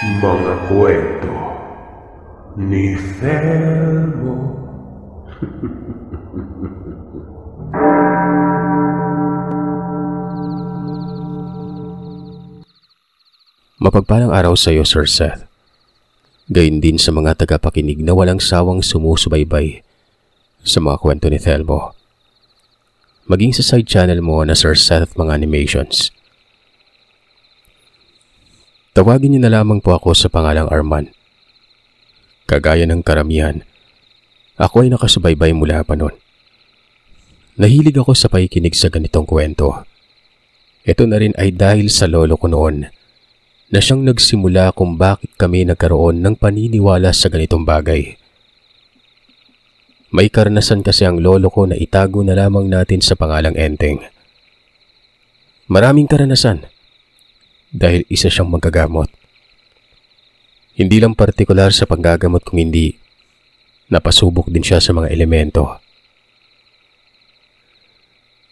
Mga kwento ni Thelmo. Mapagpalang araw sa iyo, Sir Seth. Gayun din sa mga tagapakinig na walang sawang sumusubaybay sa mga kwento ni Thelmo. Maging sa side channel mo na Sir Seth Mga Animations. Tawagin niyo na lamang po ako sa pangalang Arman. Kagaya ng karamihan, ako ay nakasubaybay mula pa noon. Nahilig ako sa pakikinig sa ganitong kwento. Ito na rin ay dahil sa lolo ko noon na siyang nagsimula kung bakit kami nagkaroon ng paniniwala sa ganitong bagay. May karanasan kasi ang lolo ko na itago na lamang natin sa pangalang Enteng. Maraming karanasan. Dahil isa siyang manggagamot. Hindi lang partikular sa panggagamot kung hindi, napasubok din siya sa mga elemento.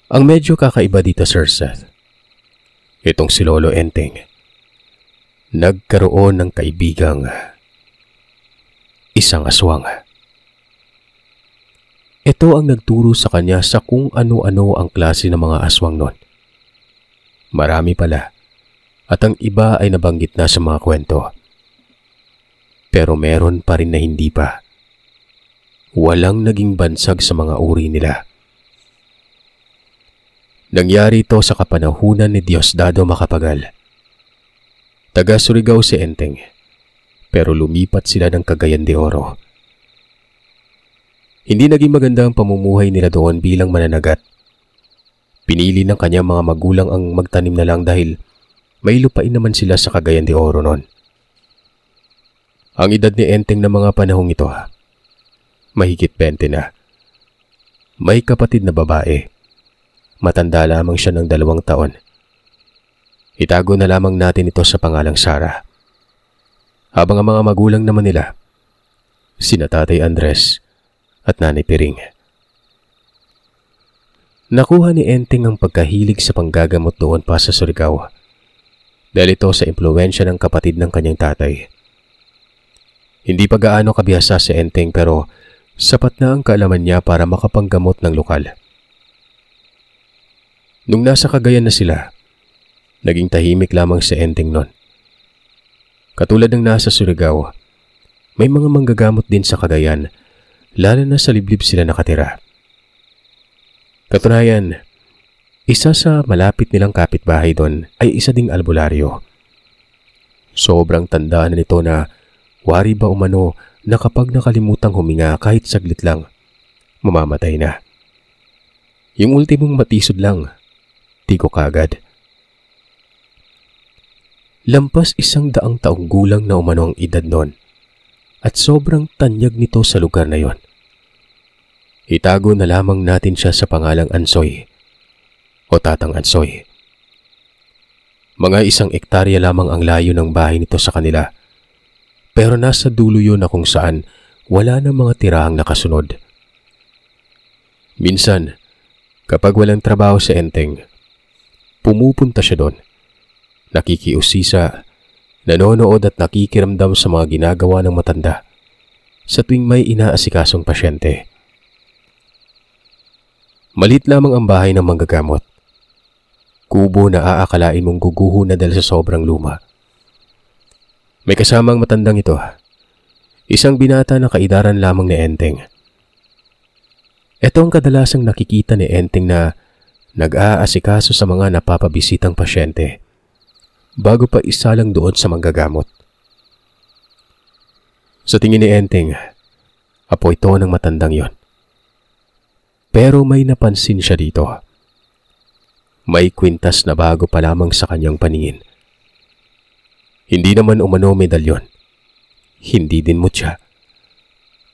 Ang medyo kakaiba dito, Sir Seth, itong si Lolo Enteng, nagkaroon ng kaibigang isang aswang. Ito ang nagturo sa kanya sa kung ano-ano ang klase ng mga aswang nun. Marami pala. At ang iba ay nabanggit na sa mga kwento. Pero meron pa rin na hindi pa. Walang naging bansag sa mga uri nila. Nangyari ito sa kapanahunan ni Diosdado Macapagal. Taga Surigao si Enteng, pero lumipat sila ng Cagayan de Oro. Hindi naging maganda ang pamumuhay nila doon bilang mananagat. Pinili ng kanyang mga magulang ang magtanim na lang dahil may lupain naman sila sa Cagayan de Oro noon. Ang edad ni Enteng na mga panahong ito, mahigit 20 na. May kapatid na babae. Matanda lamang siya ng 2 taon. Itago na lamang natin ito sa pangalang Sarah. Habang ang mga magulang naman nila, sina Tatay Andres at Nanay Piring. Nakuha ni Enteng ang pagkahilig sa panggagamot doon pa sa Surigao. Dahil ito sa impluwensya ng kapatid ng kanyang tatay. Hindi pa gaano kabihasa si Enteng pero sapat na ang kaalaman niya para makapanggamot ng lokal. Nung nasa Cagayan na sila, naging tahimik lamang si Enteng nun. Katulad ng nasa Surigao, may mga manggagamot din sa Cagayan, lalo na sa liblib sila nakatira. Katunayan, isa sa malapit nilang kapitbahay doon ay isa ding albularyo. Sobrang tanda na nito na wari ba umano na kapag nakalimutang huminga kahit saglit lang, mamamatay na. Yung ultimong matisod lang, tigo kagad. Lampas 100 taong gulang na umano ang edad noon at sobrang tanyag nito sa lugar na yon. Itago na lamang natin siya sa pangalang Ansoy o Tatang Ansoy. Mga 1 ektarya lamang ang layo ng bahay nito sa kanila. Pero nasa dulo yun na kung saan wala na mga tirahang nakasunod. Minsan, kapag walang trabaho sa Enteng, pumupunta siya doon. Nakikiusisa, nanonood at nakikiramdam sa mga ginagawa ng matanda sa tuwing may inaasikasong pasyente. Malit lamang ang bahay ng manggagamot. Kubo na aakalain mong guguho na dahil sa sobrang luma. May kasamang matandang ito. Isang binata na kaidaran lamang ni Enteng. Ito ang kadalasang nakikita ni Enteng na nag-aasikaso sa mga napapabisitang pasyente bago pa isa lang doon sa manggagamot. Sa tingin ni Enteng, apo ito ng matandang yon. Pero may napansin siya dito. May kwintas na bago pa lamang sa kanyang paningin. Hindi naman umano medalyon. Hindi din mutya.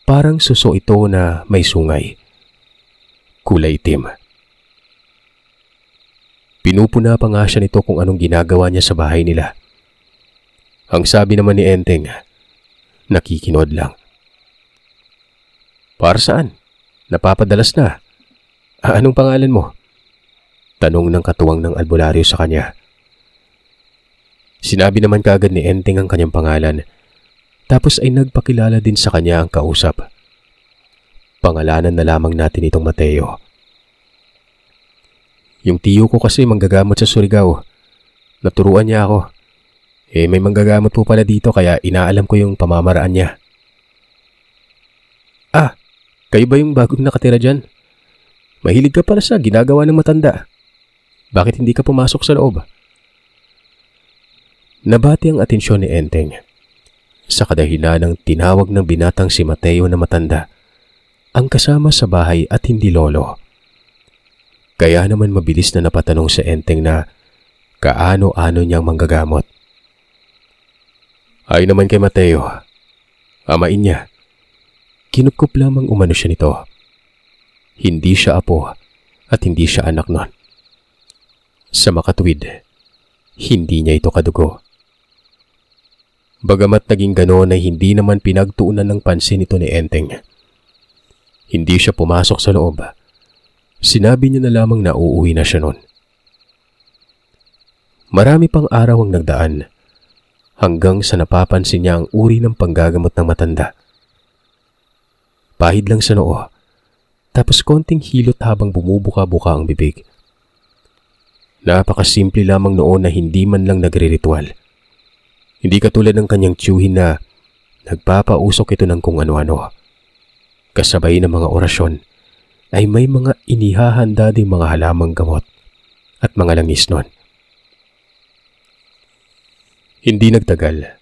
Parang suso ito na may sungay. Kulay itim. Pinupuna pa nga siya nito kung anong ginagawa niya sa bahay nila. Ang sabi naman ni Enteng, nakikinod lang. Para saan? Napapadalas na. Anong pangalan mo? Tanong ng katuwang ng albularyo sa kanya. Sinabi naman kaagad ni Enteng ang kanyang pangalan, tapos ay nagpakilala din sa kanya ang kausap. Pangalanan na lamang natin itong Mateo. Yung tiyo ko kasi manggagamot sa Surigao. Naturuan niya ako. May manggagamot po pala dito kaya inaalam ko yung pamamaraan niya. Ah, kayo ba yung bagong nakatira dyan? Mahilig ka pala sa ginagawa ng matanda. Bakit hindi ka pumasok sa loob? Nabati ang atensyon ni Enteng sa kadahilan ng tinawag ng binatang si Mateo na matanda ang kasama sa bahay at hindi lolo. Kaya naman mabilis na napatanong si Enteng na kaano-ano niyang manggagamot. Ay naman kay Mateo, amain niya. Kinukup lamang umano siya nito. Hindi siya apo at hindi siya anak nun. Sa makatuwid, hindi niya ito kadugo. Bagamat naging ganoon ay hindi naman pinagtuunan ng pansin ito ni Enteng. Hindi siya pumasok sa loob. Sinabi niya na lamang na uuwi na siya nun. Marami pang araw ang nagdaan hanggang sa napapansin niya ang uri ng panggagamot ng matanda. Pahid lang sa noo, tapos konting hilot habang bumubuka-buka ang bibig. Napakasimple lamang noon na hindi man lang nagre-ritual. Hindi katulad ng kanyang tiyuhin na nagpapausok ito ng kung ano-ano. Kasabay ng mga orasyon ay may mga inihahanda ding mga halamang gamot at mga langis nun. Hindi nagtagal,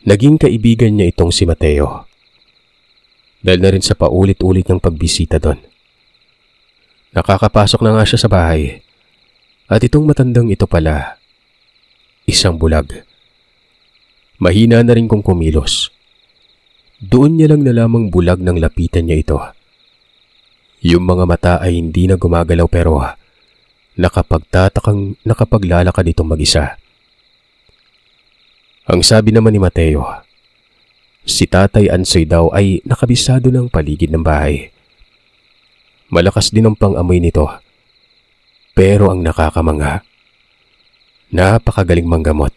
naging kaibigan niya itong si Mateo. Dahil na rin sa paulit-ulit ng pagbisita doon. Nakakapasok na nga siya sa bahay at itong matandang ito pala, isang bulag. Mahina na rin kung kumilos. Doon niya lang na lamang bulag ng lapitan niya ito. Yung mga mata ay hindi na gumagalaw pero nakapagtatakang nakapaglalakad itong mag-isa. Ang sabi naman ni Mateo, si Tatay Ansoy daw ay nakabisado ng paligid ng bahay. Malakas din ang pang-amoy nito. Pero ang nakakamangha, napakagaling manggamot.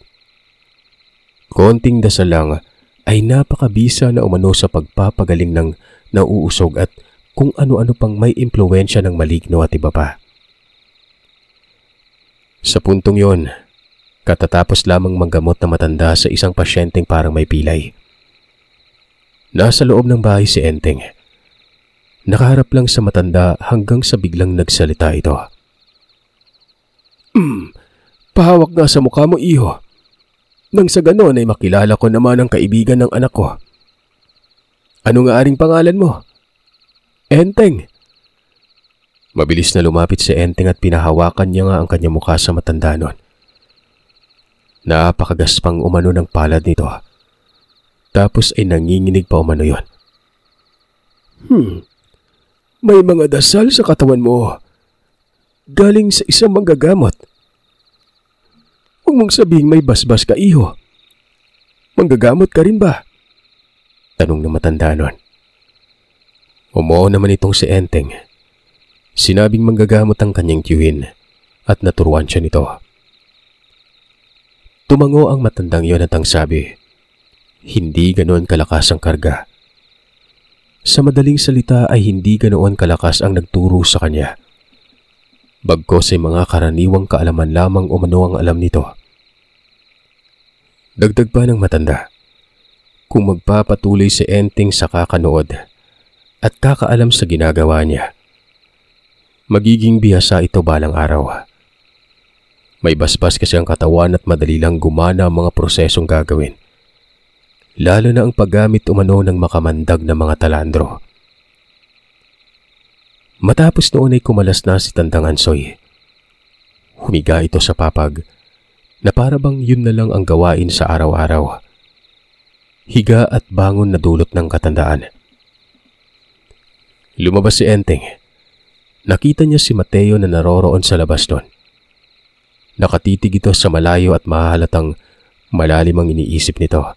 Konting dasal lang ay napakabisa na umano sa pagpapagaling ng nauusog at kung ano-ano pang may impluwensya ng maligno at iba pa. Sa puntong yon, katatapos lamang manggamot na matanda sa isang pasyenteng parang may pilay. Nasa loob ng bahay si Enteng. Nakaharap lang sa matanda hanggang sa biglang nagsalita ito. Pahawak nga sa mukha mo, iho. Nang sa ganon ay makilala ko naman ang kaibigan ng anak ko. Ano nga aring pangalan mo? Enteng. Mabilis na lumapit si Enteng at pinahawakan niya nga ang kanyang mukha sa matanda nun. Napakagaspang umano ng palad nito. Tapos ay nanginginig pa umano yon. May mga dasal sa katawan mo. Galing sa isang manggagamot. Huwag mong sabihing may basbas ka, iho. Manggagamot ka rin ba? Tanong ng matanda nun. Umuo naman itong si Enteng. Sinabing manggagamot ang kanyang tiyuhin at naturuan siya nito. Tumango ang matandang yon at ang sabi, hindi ganoon kalakas ang karga. Sa madaling salita ay hindi ganoon kalakas ang nagturo sa kanya. Bagkos ay mga karaniwang kaalaman lamang umano ang alam nito. Dagdag pa ng matanda, kung magpapatuloy si Enteng sa kakanood at kakaalam sa ginagawa niya, magiging bihasa ito balang araw. May basbas kasi ang katawan at madali lang gumana ang mga prosesong gagawin. Lalo na ang paggamit umano ng makamandag na mga talandro. Matapos noon ay kumalas na si Tandang Ansoy. Humiga ito sa papag na para bang yun na lang ang gawain sa araw-araw. Higa at bangon na dulot ng katandaan. Lumabas si Enteng. Nakita niya si Mateo na naroroon sa labas nun. Nakatitig ito sa malayo at mahahalatang malalim ang iniisip nito.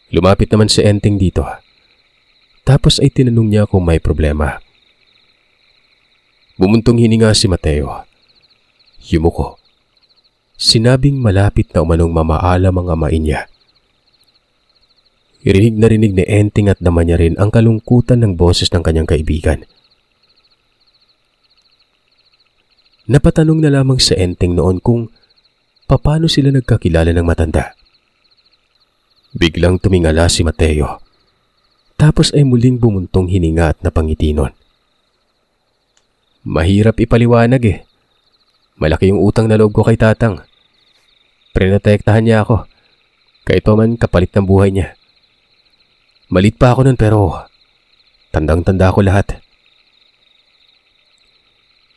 Lumapit naman si Enteng dito. Tapos ay tinanong niya kung may problema. Bumuntong hininga si Mateo. Yumuko. sinabing malapit na umanong mamaalam ang amain niya. Rinig na rinig ni Enteng at naman niya rin ang kalungkutan ng boses ng kanyang kaibigan. Napatanong na lamang sa Enteng noon kung paano sila nagkakilala ng matanda. Biglang tumingala si Mateo, tapos ay muling bumuntong hininga at napangiti nun. Mahirap ipaliwanag eh. Malaki yung utang na loob ko kay Tatang. Prinotektahan niya ako, kahit pa man kapalit ng buhay niya. Malit pa ako nun pero tandang-tanda ko lahat.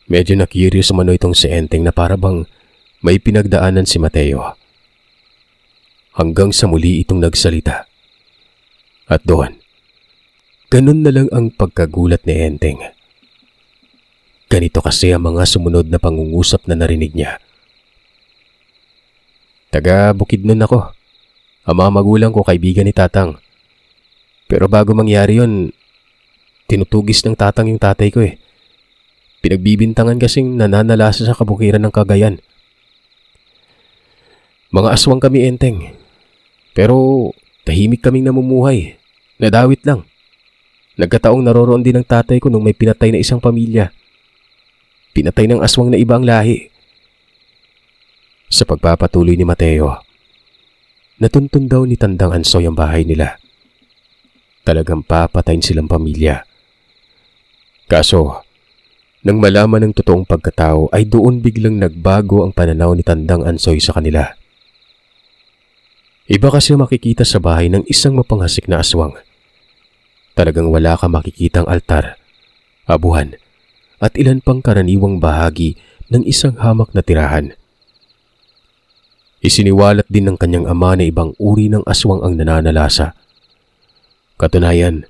Medyo na-curious umano itong si Enteng na para bang may pinagdaanan si Mateo. Hanggang sa muli itong nagsalita. At doon, ganun na lang ang pagkagulat ni Enteng. Ganito kasi ang mga sumunod na pangungusap na narinig niya. Taga Bukidnon ako. Ang mga magulang ko kaibigan ni Tatang. Pero bago mangyari yon, tinutugis ng Tatang yung tatay ko eh. Pinagbibintangan kasing nananalasa sa kabukiran ng Cagayan. Mga aswang kami, Enteng. Pero tahimik kaming namumuhay. Nadawit lang. Nagkataong naroroon din ng tatay ko nung may pinatay na isang pamilya. Pinatay ng aswang na iba ang lahi. Sa pagpapatuloy ni Mateo, natuntun daw ni Tandang Ansoy ang bahay nila. Talagang papatayin silang pamilya. Kaso, nang malaman ng totoong pagkatao ay doon biglang nagbago ang pananaw ni Tandang Ansoy sa kanila. Iba kasi makikita sa bahay ng isang mapanghasik na aswang. Talagang wala ka makikitang altar, abuhan, at ilan pang karaniwang bahagi ng isang hamak na tirahan. Isiniwalat din ng kanyang ama na ibang uri ng aswang ang nananalasa. Katunayan,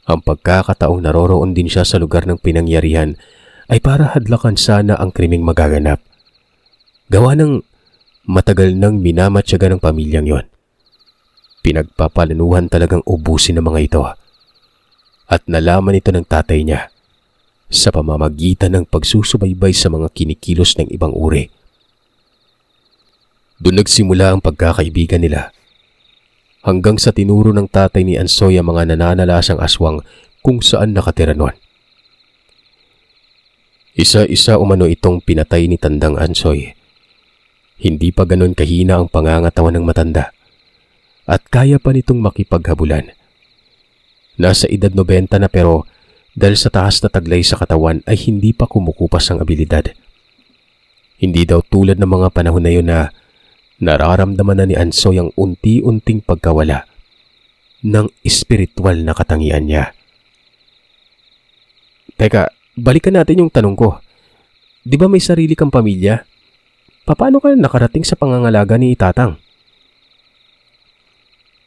ang pagkakataong naroroon din siya sa lugar ng pinangyarihan ay para hadlakan sana ang krimeng magaganap. Gawa ng matagal nang minamatyaga ng pamilyang yon. Pinagpapalanuhan talagang ubusin ng mga ito. At nalaman ito ng tatay niya sa pamamagitan ng pagsusubaybay sa mga kinikilos ng ibang uri. Doon nagsimula ang pagkakaibigan nila. Hanggang sa tinuro ng tatay ni Ansoy ang mga nananalasang aswang kung saan nakatira noon. Isa-isa umano itong pinatay ni Tandang Ansoy. Hindi pa ganon kahina ang pangangatawan ng matanda at kaya pa nitong makipaghabulan. Nasa edad 90 na pero dahil sa taas na taglay sa katawan ay hindi pa kumukupas ang abilidad. Hindi daw tulad ng mga panahon na yun na nararamdaman na ni Ansoy ang unti-unting pagkawala ng espiritual na katangian niya. Teka, balikan natin yung tanong ko. Di ba may sarili kang pamilya? Paano ka nakarating sa pangangalaga ni Tatang?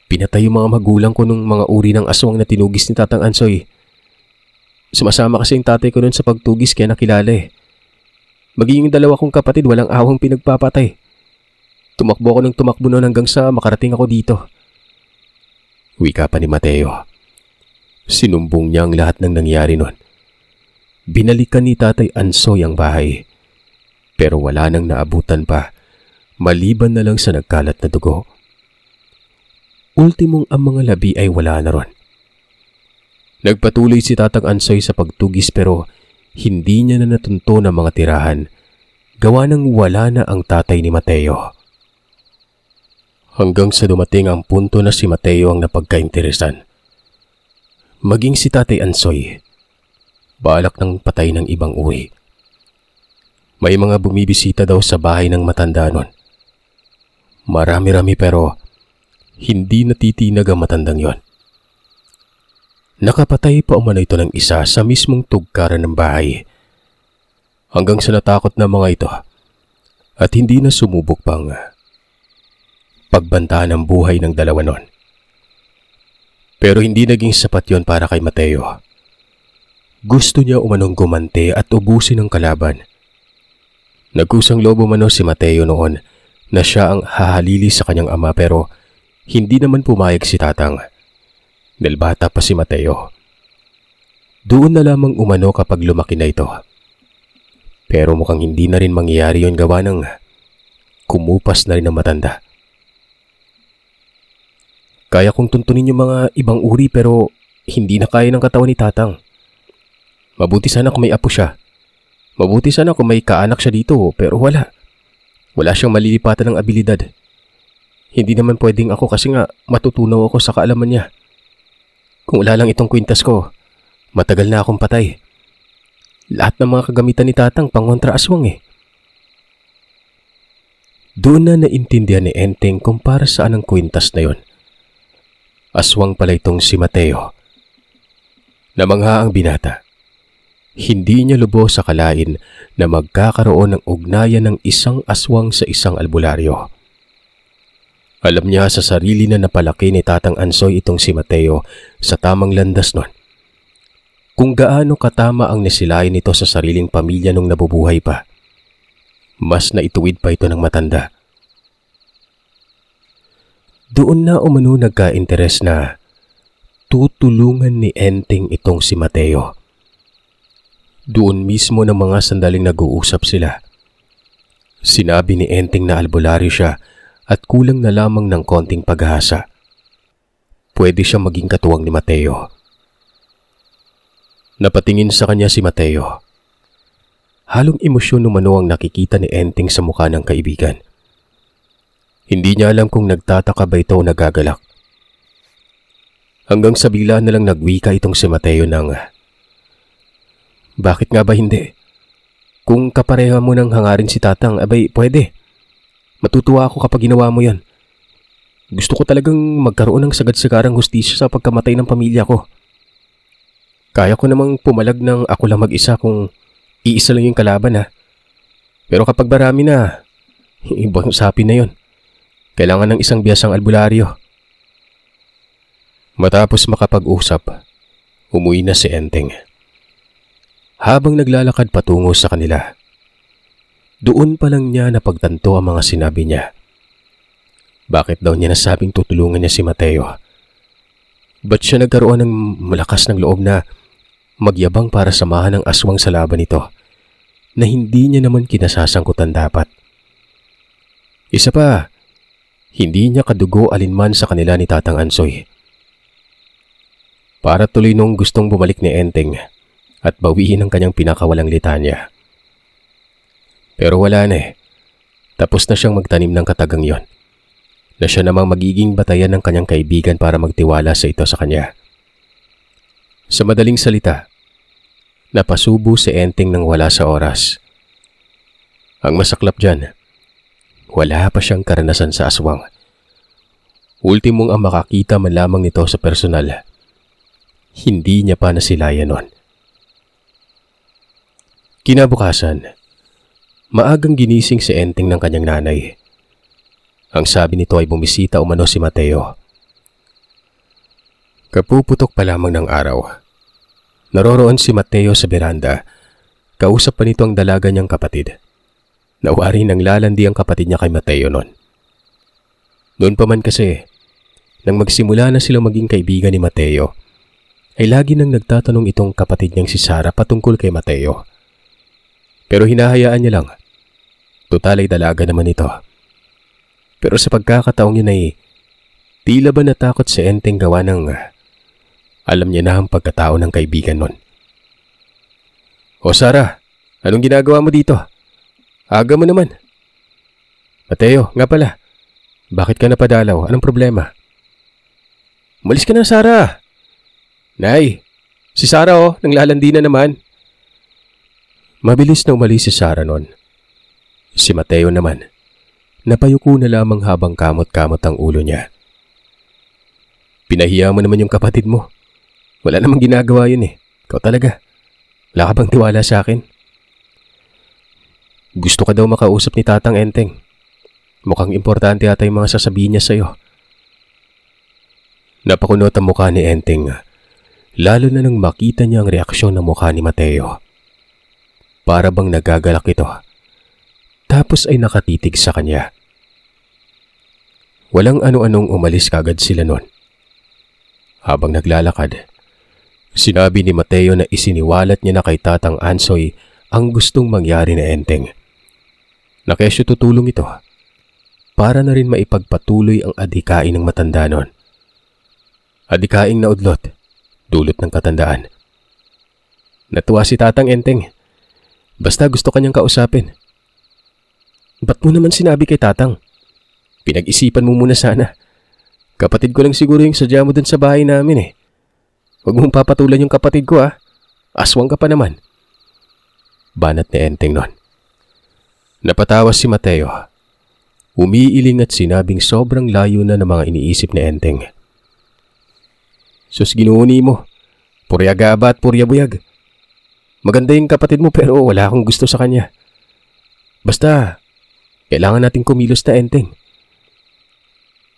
Pinatay yung mga magulang ko nung mga uri ng aswang na tinugis ni Tatang Ansoy. Sumasama kasi yung tatay ko nun sa pagtugis kaya nakilala eh. Maging yung dalawa kong kapatid walang awang pinagpapatay. Tumakbo ako ng tumakbo noon hanggang sa makarating ako dito. Wika pa ni Mateo. Sinumbong niya ang lahat ng nangyari noon. Binalikan ni Tatay Ansoy ang bahay. Pero wala nang naabutan pa, maliban na lang sa nagkalat na dugo. Ultimong ang mga labi ay wala na ron. Nagpatuloy si Tatang Ansoy sa pagtugis pero hindi niya na natunto ng mga tirahan. Gawa nang wala na ang tatay ni Mateo. Hanggang sa dumating ang punto na si Mateo ang napagkainteresan. Maging si Tatay Ansoy, balak ng patay ng ibang uri. May mga bumibisita daw sa bahay ng matanda nun. Marami-rami pero hindi natitinag ang matandang yon. Nakapatay pa umano ito ng isa sa mismong tugkaran ng bahay. Hanggang sa natakot na mga ito at hindi na sumubok pang pagbantaan ang buhay ng dalawa nun. Pero hindi naging sapat yon para kay Mateo. Gusto niya umanong gumante at ubusin ang kalaban. Nagkusang loob umano si Mateo noon na siya ang hahalili sa kanyang ama pero hindi naman pumayag si Tatang. Dahil bata pa si Mateo. Doon na lamang umano kapag lumaki na ito. Pero mukhang hindi na rin mangyayari yon gawa ng kumupas na rin ang matanda. Kaya kong tuntunin yung mga ibang uri pero hindi na kaya ng katawan ni Tatang. Mabuti sana kung may apo siya. Mabuti sana kung may kaanak siya dito pero wala. Wala siyang malilipatan ng abilidad. Hindi naman pwedeng ako kasi nga matutunaw ako sa kaalaman niya. Kung wala lang itong kwintas ko, matagal na akong patay. Lahat ng mga kagamitan ni Tatang pangontra aswang eh. Doon na naintindihan ni Enteng kung para saan ang kwintas na yon. Aswang pala itong si Mateo. Namangha ang binata. Hindi niya lubos sa kalain na magkakaroon ng ugnayan ng isang aswang sa isang albularyo. Alam niya sa sarili na napalaki ni Tatang Ansoy itong si Mateo sa tamang landas nun. Kung gaano katama ang nasilayan nito sa sariling pamilya nung nabubuhay pa. Mas naituwid pa ito ng matanda. Doon na umano nagka-interes na tutulungan ni Enteng itong si Mateo. Doon mismo ng mga sandaling nag-uusap sila. Sinabi ni Enteng na albularyo siya at kulang na lamang ng konting paghahasa. Pwede siya maging katuwang ni Mateo. Napatingin sa kanya si Mateo. Halong emosyon umano ang nakikita ni Enteng sa mukha ng kaibigan. Hindi niya alam kung nagtataka ba ito o nagagalak. Hanggang sa bigla na lang nagwika itong si Mateo ng, bakit nga ba hindi? Kung kapareha mo ng hangarin si Tatang, abay pwede. Matutuwa ako kapag ginawa mo yan. Gusto ko talagang magkaroon ng sagad-sagarang hustisya sa pagkamatay ng pamilya ko. Kaya ko namang pumalag ng ako lang mag-isa kung iisa lang yung kalaban ha. Pero kapag marami na, ibang usapin na yon. Kailangan ng isang biyasang albularyo. Matapos makapag-usap, umuwi na si Enteng. Habang naglalakad patungo sa kanila, doon pa lang niya napagtanto ang mga sinabi niya. Bakit daw niya nasabing tutulungan niya si Mateo? Ba't siya nagkaroon ng malakas ng loob na magyabang para samahan ang aswang sa laban nito na hindi niya naman kinasasangkutan dapat? Isa pa, hindi niya kadugo alinman sa kanila ni Tatang Ansoy. Para tuloy nung gustong bumalik ni Enteng at bawiin ang kanyang pinakawalang litanya. Pero wala na eh. Tapos na siyang magtanim ng katagang yon. Na siya namang magiging batayan ng kanyang kaibigan para magtiwala sa ito sa kanya. Sa madaling salita, napasubo si Enteng nang wala sa oras. Ang masaklap dyan, wala pa siyang karanasan sa aswang. Ultimong ang makakita man lamang nito sa personal. Hindi niya pa nasilayan nun. Kinabukasan, maagang ginising si Enteng ng kanyang nanay. Ang sabi nito ay bumisita umano si Mateo. Kapuputok pa lamang ng araw. Naroroon si Mateo sa beranda. Kausap pa nito ang dalaga niyang kapatid. Nawari nang lalandi ang kapatid niya kay Mateo noon. Noon pa man kasi, nang magsimula na silang maging kaibigan ni Mateo, ay lagi nang nagtatanong itong kapatid niyang si Sara patungkol kay Mateo. Pero hinahayaan niya lang. Tutal ay dalaga naman ito. Pero sa pagkakataong yun ay tila ba natakot si Enteng gawa ng alam niya na ang pagkatao ng kaibigan nun. O Sara, anong ginagawa mo dito? Aga mo naman. Mateo, nga pala. Bakit ka napadalaw? Anong problema? Umalis ka na, Sara. Nay, si Sara nanglalandi na naman. Mabilis na umalis si Sara nun. Si Mateo naman, napayuko na lamang habang kamot-kamot ang ulo niya. Pinahiya mo naman yung kapatid mo. Wala namang ginagawa yun eh. Ikaw talaga. Wala ka bang tiwala sa akin? Gusto ka daw makausap ni Tatang Enteng. Mukhang importante ata yung mga sasabihin niya sa'yo. Napakunot ang mukha ni Enteng, lalo na nang makita niya ang reaksyon ng mukha ni Mateo. Para bang nagagalak ito. Tapos ay nakatitig sa kanya. Walang ano-anong umalis kagad sila nun. Habang naglalakad, sinabi ni Mateo na isiniwalat niya na kay Tatang Ansoy ang gustong mangyari na Enteng. Na kesyo tutulong ito para na rin maipagpatuloy ang adhikain ng matanda nun. Adhikaing naudlot, dulot ng katandaan. Natuwa si Tatang Enteng. Basta gusto kanyang kausapin. Ba't mo naman sinabi kay Tatang? Pinag-isipan mo muna sana. Kapatid ko lang siguro yung sadya mo dun sa bahay namin eh. Huwag mong papatulan yung kapatid ko ah. Aswang ka pa naman. Banat ni Enteng nun. Napatawas si Mateo. Umiiling at sinabing sobrang layo na ng mga iniisip ni Enteng. Sus, ginuuni mo. Puryagaba at puryabuyag. Maganda yung kapatid mo pero wala akong gusto sa kanya. Basta, kailangan nating kumilos na, Enteng.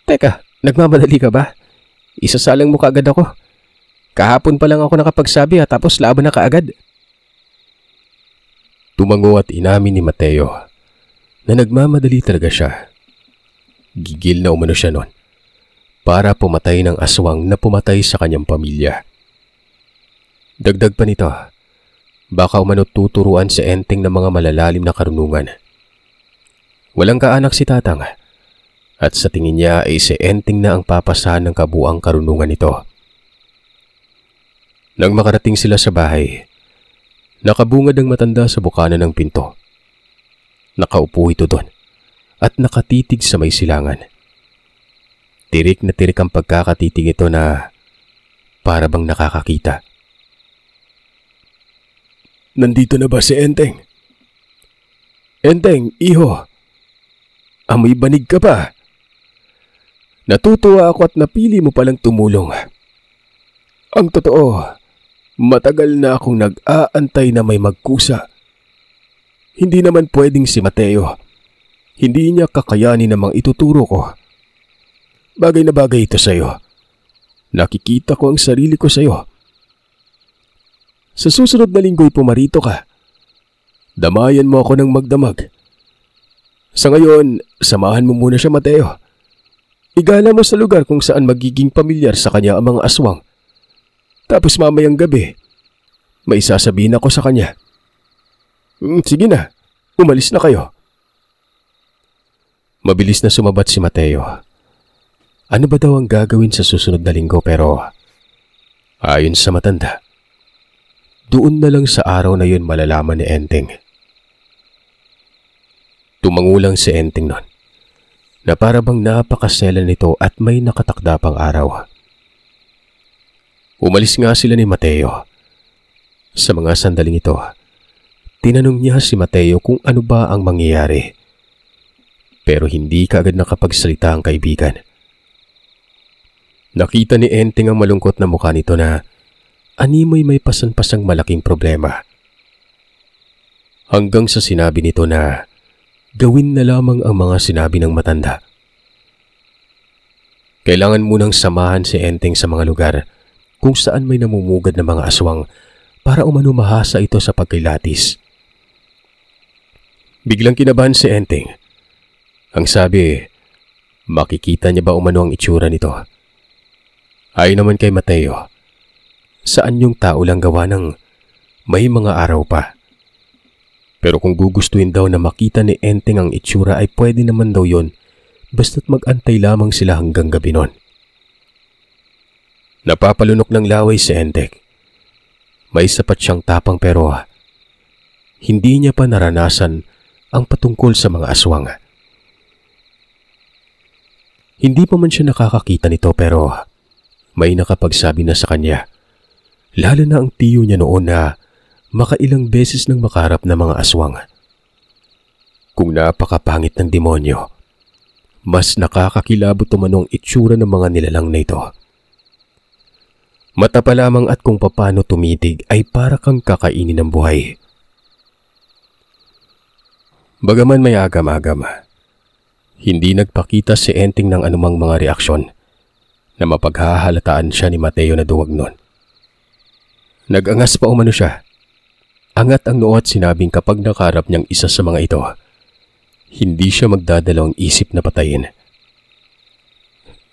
Teka, nagmamadali ka ba? Isasalang mo kaagad ako. Kahapon pa lang ako nakapagsabi tapos laban na kaagad. Tumango at inamin ni Mateo na nagmamadali talaga siya. Gigil na umano siya nun para pumatay ng aswang na pumatay sa kanyang pamilya. Dagdag pa nito, baka umano tuturuan si Enteng ng mga malalalim na karunungan. Walang kaanak si Tatang at sa tingin niya ay si Enteng na ang papasahan ng kabuang karunungan nito. Nang makarating sila sa bahay, nakabungad ang matanda sa bukana ng pinto. Nakaupo ito doon at nakatitig sa may silangan. Tirik na tirik ang pagkakatitig ito na para bang nakakakita. Nandito na ba si Enteng? Enteng, iho. Amoy banig ka pa. Natutuwa ako at napili mo palang tumulong. Ang totoo, matagal na akong nag-aantay na may magkusa. Hindi naman pwedeng si Mateo. Hindi niya kakayanin namang ituturo ko. Bagay na bagay ito sa'yo. Nakikita ko ang sarili ko sa'yo. Sa susunod na linggo'y pumarito ka. Damayan mo ako ng magdamag. Sa ngayon, samahan mo muna siya, Mateo. Igala mo sa lugar kung saan magiging pamilyar sa kanya ang mga aswang. Tapos mamayang gabi, may sasabihin ako sa kanya. Sige na, umalis na kayo. Mabilis na sumabat si Mateo. Ano ba daw ang gagawin sa susunod na linggo pero ayon sa matanda, doon na lang sa araw na yun malalaman ni Enteng. Tumangulang si Enteng nun na para bang napakasela nito at may nakatakda pang araw. Umalis nga sila ni Mateo. Sa mga sandaling ito, tinanong niya si Mateo kung ano ba ang mangyayari. Pero hindi kaagad nakapagsalita ang kaibigan. Nakita ni Enteng ang malungkot na mukha nito na animoy may pasan-pasang malaking problema. Hanggang sa sinabi nito na gawin na lamang ang mga sinabi ng matanda. Kailangan munang samahan si Enteng sa mga lugar kung saan may namumugad na mga aswang para umano mahasa ito sa pagkilatis. Biglang kinabahan si Enteng. Ang sabi, makikita niya ba umano ang itsura nito? Ayon naman kay Mateo, saan yung tao lang gawa ng may mga araw pa. Pero kung gugustuhin daw na makita ni Enteng ang itsura ay pwede naman daw yon basta't mag-antay lamang sila hanggang gabi nun. Napapalunok ng laway si Enteng. May sapat siyang tapang pero hindi niya pa naranasan ang patungkol sa mga aswang. Hindi pa man siya nakakakita nito pero may nakapagsabi na sa kanya. Lalo na ang tiyo niya noon na makailang beses nang makaharap ng mga aswang. Kung napakapangit ng demonyo, mas nakakakilabot umano ang itsura ng mga nilalang na ito. Mata pa lamang at kung papano tumitig ay para kang kakainin ng buhay. Bagaman may agam-agam, hindi nagpakita si Enteng ng anumang mga reaksyon na mapaghahalataan siya ni Mateo na duwag nun. Nag-angas pa umano siya. Angat ang noo at sinabing kapag nakaharap niyang isa sa mga ito, hindi siya magdadalawang isip na patayin.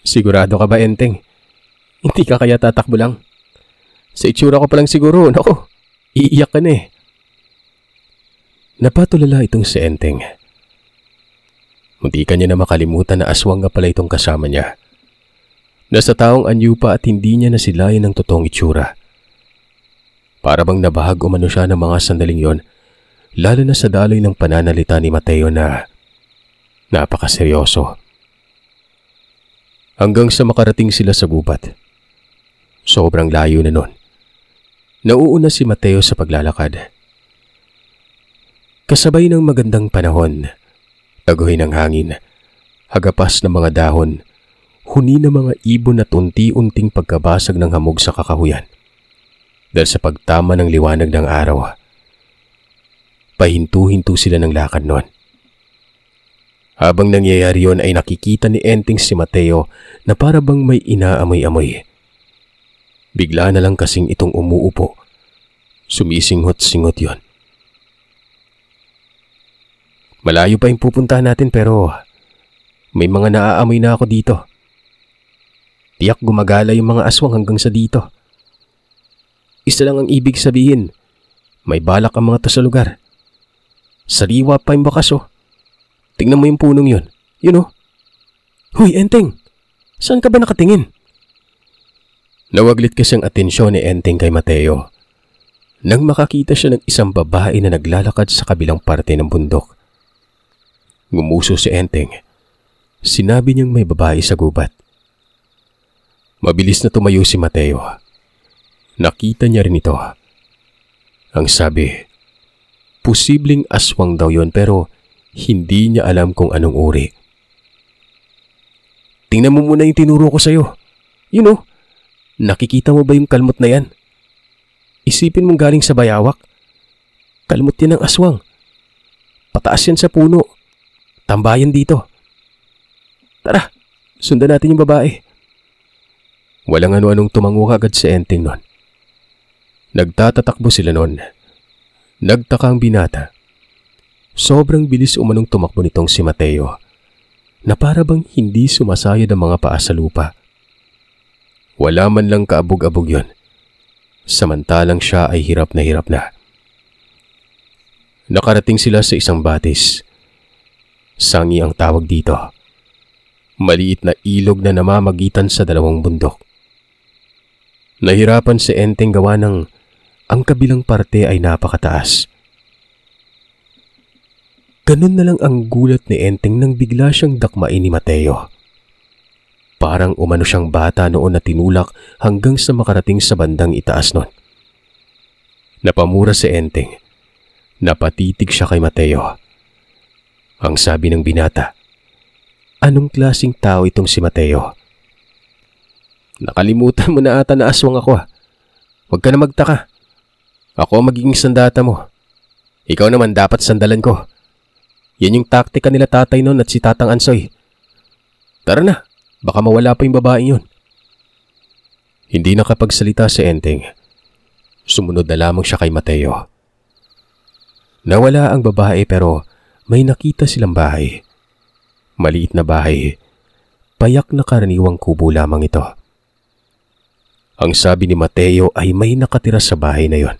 Sigurado ka ba, Enteng? Hindi ka kaya tatakbo lang? Sa itsura ko pa lang siguro, naku, iiyak ka na eh. Napatulala itong si Enteng. Munti ka niya na makalimutan na aswang nga pala itong kasama niya. Nasa taong anyo pa at hindi niya nasilayan ng totoong itsura. Para bang nabahag umano siya ng mga sandaling yon, lalo na sa daloy ng pananalita ni Mateo na napakaseryoso. Hanggang sa makarating sila sa gubat. Sobrang layo na nun. Nauuna si Mateo sa paglalakad. Kasabay ng magandang panahon, taguhin ng hangin, hagapas ng mga dahon, huni ng mga ibon at unti-unting pagkabasag ng hamog sa kakahuyan. Dahil sa pagtama ng liwanag ng araw, pahintu-hintu sila ng lakad noon. Habang nangyayari yon ay nakikita ni Enteng si Mateo na para bang may inaamoy-amoy. Bigla na lang kasing itong umuupo. Sumisinghot-singhot yon. Malayo pa yung pupuntahan natin pero may mga naaamoy na ako dito. Tiyak gumagala yung mga aswang hanggang sa dito. Isa lang ang ibig sabihin, may balak ang mga to sa lugar. Sariwa pa yung bakas oh. Tingnan mo yung punong yun. Yun oh. Huy, Enteng! Saan ka ba nakatingin? Nawaglit kasi ang atensyon ni Enteng kay Mateo nang makakita siya ng isang babae na naglalakad sa kabilang parte ng bundok. Ngumuso si Enteng. Sinabi niyang may babae sa gubat. Mabilis na tumayo si Mateo. Nakita niya rin ito. Ang sabi, posibleng aswang daw yon pero hindi niya alam kung anong uri. Tingnan mo muna yung tinuro ko sa'yo. Yun oh, nakikita mo ba yung kalmot na yan? Isipin mong galing sa bayawak. Kalmot yan ng aswang. Pataas yan sa puno. Tambayan dito. Tara, sundan natin yung babae. Walang ano-anong tumango agad si Enteng nun. Nagtatatakbo sila nun. Nagtaka ang binata. Sobrang bilis umanong tumakbo nitong si Mateo na para bang hindi sumasayad ang mga paa sa lupa. Wala man lang kaabog-abog yon. Samantalang siya ay hirap na. Nakarating sila sa isang batis. Sangi ang tawag dito. Maliit na ilog na namamagitan sa dalawang bundok. Nahirapan si Enteng gawa ng ang kabilang parte ay napakataas. Ganun na lang ang gulat ni Enteng nang bigla siyang dakmain ni Mateo. Parang umano siyang bata noon na tinulak hanggang sa makarating sa bandang itaas nun. Napamura si Enteng. Napatitig siya kay Mateo. Ang sabi ng binata, anong klaseng tao itong si Mateo? Nakalimutan mo na ata na aswang ako ah. Huwag ka na magtaka. Ako ang magiging sandata mo. Ikaw naman dapat sandalan ko. Yan yung taktika nila tatay nun at si Tatang Ansoy. Tara na, baka mawala pa yung babaeng yun. Hindi nakapagsalita si Enteng. Sumunod na lamang siya kay Mateo. Nawala ang babae pero may nakita silang bahay. Maliit na bahay. Payak na karaniwang kubo lamang ito. Ang sabi ni Mateo ay may nakatira sa bahay na yon.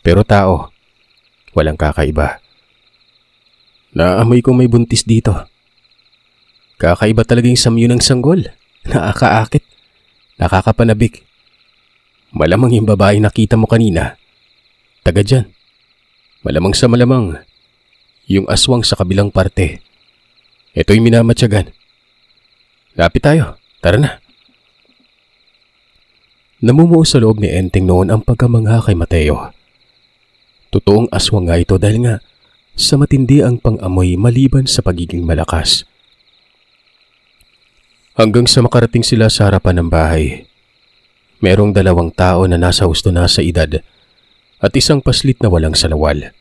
Pero tao, walang kakaiba. Naamoy kong may buntis dito. Kakaiba talaga yung samyo ng sanggol. Nakakaakit. Nakakapanabik. Malamang yung babae nakita mo kanina. Taga dyan. Malamang sa malamang. Yung aswang sa kabilang parte. Ito'y minamatyagan. Lapit tayo. Tara na. Namumuo sa loob ni Enteng noon ang pagkamangha kay Mateo. Totoong aswang nga ito dahil nga sa matindi ang pang-amoy maliban sa pagiging malakas. Hanggang sa makarating sila sa harapan ng bahay. Merong dalawang tao na nasa husto na sa edad at isang paslit na walang salawal.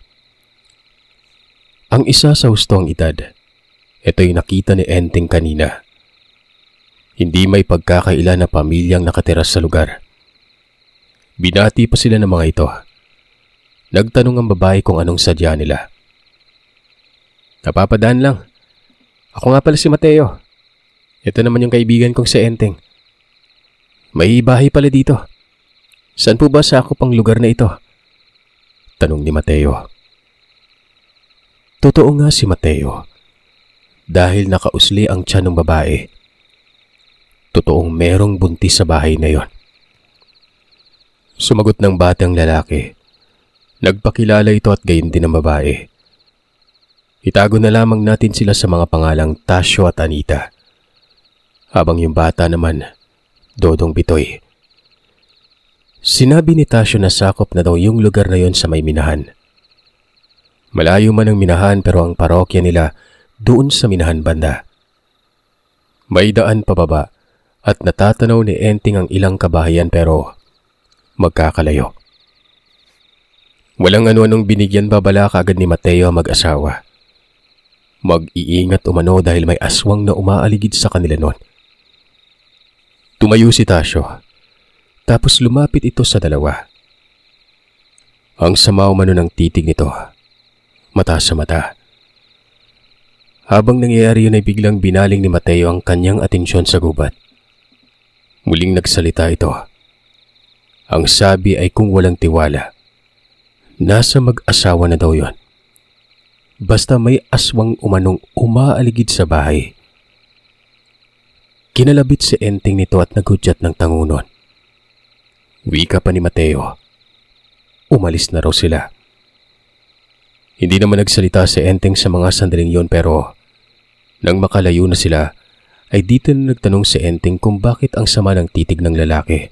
Ang isa sa hustong edad, ito'y nakita ni Enteng kanina. Hindi may pagkakaila na pamilyang nakatira sa lugar. Binati pa sila ng mga ito. Nagtanong ang babae kung anong sadya nila. Napapadaan lang. Ako nga pala si Mateo. Ito naman yung kaibigan kong si Enteng. May bahay pala dito. Saan po ba sakop ang lugar na ito? Tanong ni Mateo. Totoo nga si Mateo. dahil nakausli ang tiyan ng babae. Totoong merong buntis sa bahay na yon. Sumagot ng batang lalaki. Nagpakilala ito at gayon din ang babae. Itago na lamang natin sila sa mga pangalang Tasyo at Anita. Habang yung bata naman, Dodong Bitoy. Sinabi ni Tasyo na sakop na daw yung lugar na yon sa may Minahan. Malayo man ang Minahan pero ang parokya nila doon sa Minahan banda. May daan pababa at natatanaw ni Enting ang ilang kabahayan pero magkakalayo. Walang ano-anong binigyan babala kaagad ni Mateo ang mag-asawa. Mag-iingat umano dahil may aswang na umaaligid sa kanila noon. Tumayo si Tasyo, tapos lumapit ito sa dalawa. Ang sama umano ng titig nito, mata sa mata. Habang nangyayari yun ay biglang binaling ni Mateo ang kanyang atensyon sa gubat. Muling nagsalita ito. Ang sabi ay kung walang tiwala. Nasa mag-asawa na daw yon. Basta may aswang umanong umaaligid sa bahay. Kinalabit si Enting nito at nagudyat ng tangunon. Wika pa ni Mateo. Umalis na raw sila. Hindi naman nagsalita si Enting sa mga sandaling yon pero nang makalayo na sila ay dito na nagtanong si Enting kung bakit ang sama ng titig ng lalaki.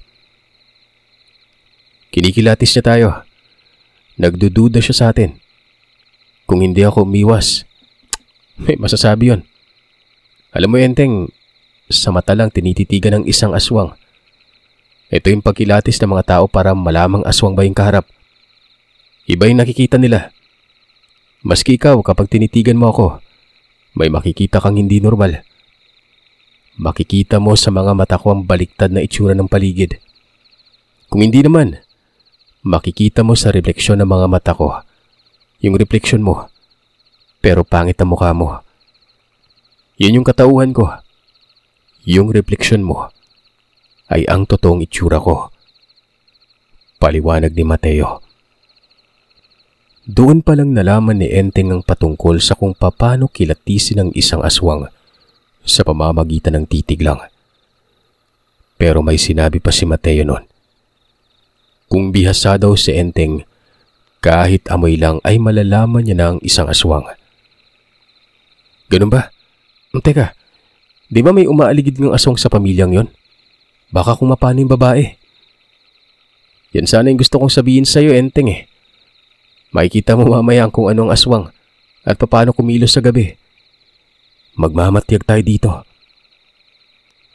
Kinikilatis niya tayo. Nagdududa siya sa atin. Kung hindi ako umiwas, may masasabi yon. Alam mo Enteng, sa mata lang tinititigan ng isang aswang. Ito yung pagkilatis ng mga tao para malamang aswang ba yung kaharap. Iba yung nakikita nila. Maski ikaw kapag tinitigan mo ako, may makikita kang hindi normal. Makikita mo sa mga mata ko ang baliktad na itsura ng paligid. Kung hindi naman, makikita mo sa refleksyon ng mga mata ko. Yung refleksyon mo, pero pangit ang mukha mo. Yun yung katauhan ko. Yung refleksyon mo ay ang totoong itsura ko. Paliwanag ni Mateo. Doon pa lang nalaman ni Enteng ang patungkol sa kung paano kilatisin ang isang aswang sa pamamagitan ng titig lang. Pero may sinabi pa si Mateo noon. Kung bihasa daw si Enteng, kahit amoy lang ay malalaman niya na ang isang aswang. Ganun ba? Teka, di ba may umaaligid ng aswang sa pamilyang yon? Baka kung mapano yung babae. Yan sana yung gusto kong sabihin sa'yo, Enteng eh. Makikita mo mamaya kung anong aswang at paano kumilos sa gabi. Magmamatyag tayo dito.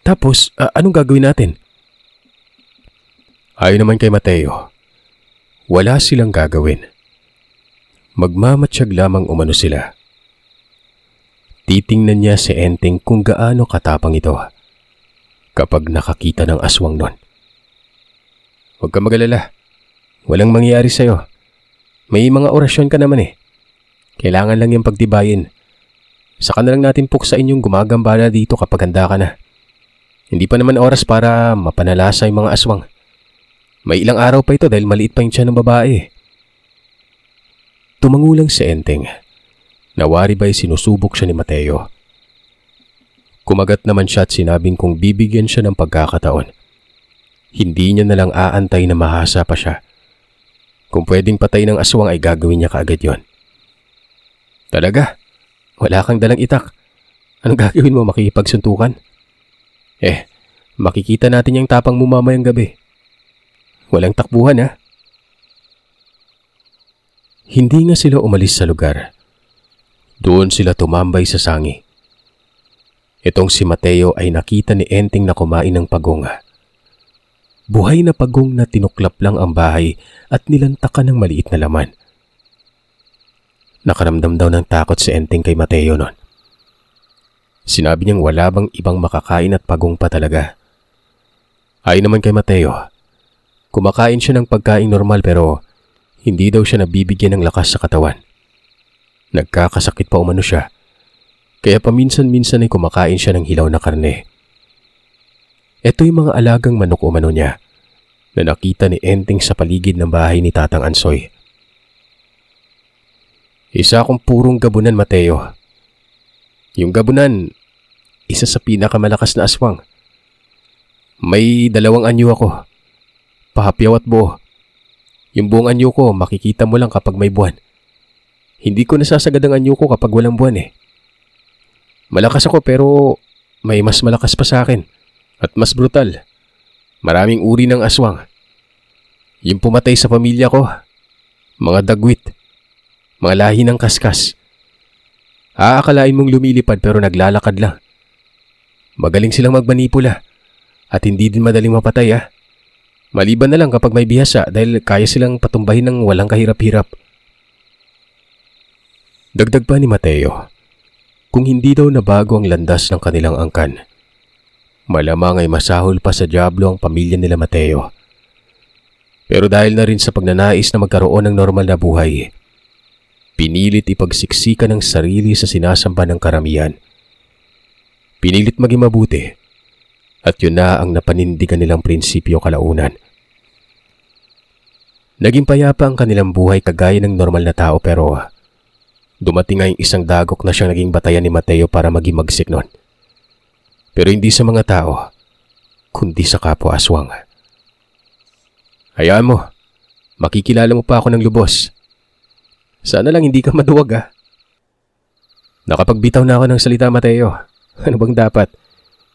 Tapos, anong gagawin natin? Ayon naman kay Mateo, wala silang gagawin. Magmamatsyag lamang umano sila. Titingnan niya si Enteng kung gaano katapang ito kapag nakakita ng aswang nun. Huwag ka mag-alala. Walang mangyayari sa'yo. May mga orasyon ka naman eh. Kailangan lang yung pagtibayin. Saka na lang natin puksain yung gumagambala dito kapag handa ka na. Hindi pa naman oras para mapanalasa yung mga aswang. May ilang araw pa ito dahil maliit pa yung tiyan ng babae. Tumangulang si Enteng. Nawari ba'y sinusubok siya ni Mateo. Kumagat naman siya at sinabing kung bibigyan siya ng pagkakataon, hindi niya na lang aantay na mahasa pa siya. Kung pwedeng patay ng aswang ay gagawin niya kaagad yon. Talaga? Wala kang dalang itak. Anong gagawin mo, makikipagsuntukan? Makikita natin yung tapang mo mamayang gabi. Walang takbuhan ha. Hindi nga sila umalis sa lugar. Doon sila tumambay sa sangi. Itong si Mateo ay nakita ni Enteng na kumain ng pagong. Buhay na pagong na tinuklap lang ang bahay at nilantakan ng maliit na laman. Nakaramdam daw ng takot si Enteng kay Mateo noon. Sinabi niyang wala bang ibang makakain at pagong pa talaga. Ayon naman kay Mateo, kumakain siya ng pagkain normal pero hindi daw siya nabibigyan ng lakas sa katawan. Nagkakasakit pa umano siya, kaya paminsan-minsan ay kumakain siya ng hilaw na karne. Ito yung mga alagang manok umano niya na nakita ni Enteng sa paligid ng bahay ni Tatang Ansoy. Isa akong purong gabunan, Mateo. Yung gabunan, isa sa pinakamalakas na aswang. May 2 anyo ako, pahapyaw at buo. Yung buong anyo ko makikita mo lang kapag may buwan. Hindi ko nasasagad ang anyo ko kapag walang buwan eh. Malakas ako pero may mas malakas pa sa akin at mas brutal. Maraming uri ng aswang. Yung pumatay sa pamilya ko, mga dagwit, mga lahi ng kaskas. Aakalain mong lumilipad pero naglalakad lang. Magaling silang magmanipula at hindi din madaling mapatay ah. Maliban na lang kapag may bihasa dahil kaya silang patumbahin ng walang kahirap-hirap. Dagdag pa ni Mateo, kung hindi daw nabago ang landas ng kanilang angkan, malamang ay masahol pa sa dyablo ang pamilya nila Mateo. Pero dahil na rin sa pagnanais na magkaroon ng normal na buhay, pinilit ipagsiksikan ng sarili sa sinasamba ng karamihan. Pinilit maging mabuti at yun na ang napanindigan nilang prinsipyo kalaunan. Naging payapa ang kanilang buhay kagaya ng normal na tao pero dumating ngayong isang dagok na siyang naging batayan ni Mateo para maging magsik nun. Pero hindi sa mga tao, kundi sa kapwa aswang. Hayaan mo, makikilala mo pa ako ng lubos. Sana lang hindi ka maduwag ah. Nakapagbitaw na ako ng salita, Mateo. Ano bang dapat?